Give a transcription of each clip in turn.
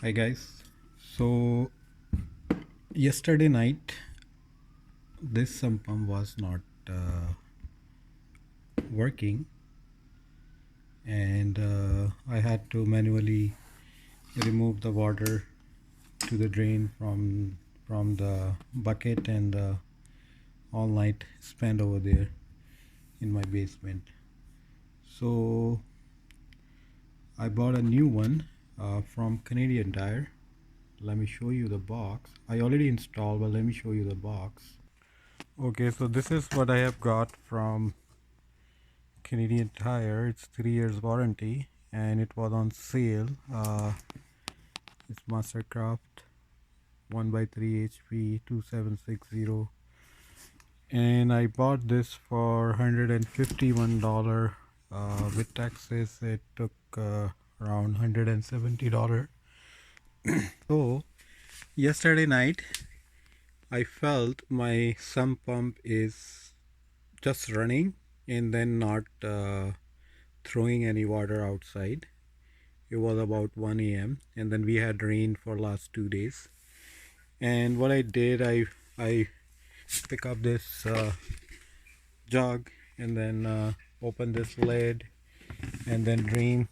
Hi guys. So yesterday night this sump pump was not working, and I had to manually remove the water to the drain from the bucket, and all night spent over there in my basement. So I bought a new one from Canadian Tire. Let me show you the box. I already installed, but let me show you the box. Okay, so this is what I have got from Canadian Tire. It's 3 years warranty, and it was on sale. It's Mastercraft 1x3 HP 2760, and I bought this for $151. With taxes it took around $170. So yesterday night I felt my sump pump is just running and then not throwing any water outside. It was about 1 a.m. and then we had rain for last 2 days. And what I did, I pick up this jug and then open this lid and then drain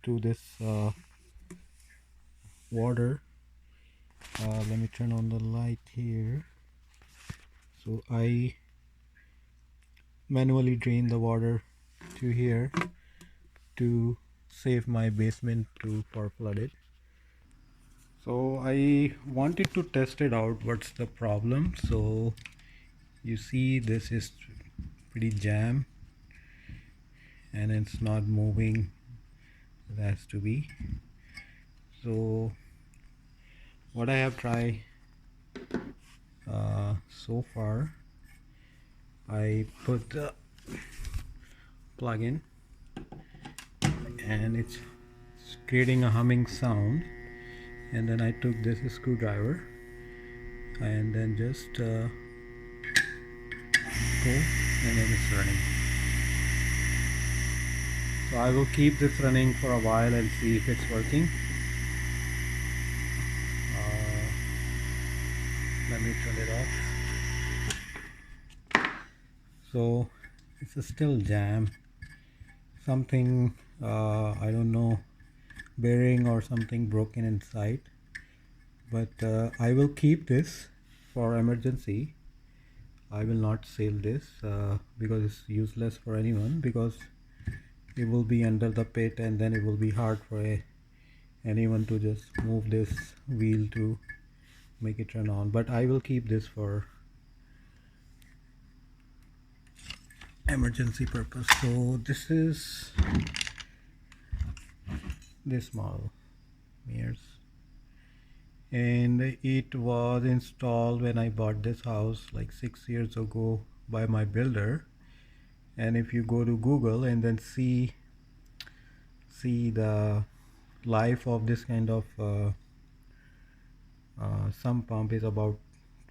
to this water. Let me turn on the light here. So I manually drain the water to here to save my basement to for flooded. So I wanted to test it out, what's the problem. So you see this is pretty jam and it's not moving. It has to be. So what I have tried so far, I put the plug in and it's creating a humming sound, and then I took this screwdriver and then just pull, and then it's running. So I will keep this running for a while and see if it's working. Let me turn it off. So it's still jam, something I don't know, bearing or something broken inside, but I will keep this for emergency. I will not sell this because it's useless for anyone, because it will be under the pit and then it will be hard for anyone to just move this wheel to make it turn on. But I will keep this for emergency purpose. So this is this model mirrors, and it was installed when I bought this house like 6 years ago by my builder. And if you go to Google and then see the life of this kind of sump pump is about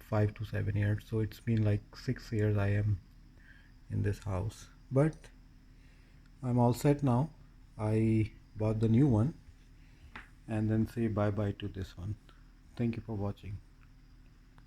5 to 7 years. So it's been like 6 years I am in this house, but I'm all set now. I bought the new one and then say bye bye to this one. Thank you for watching.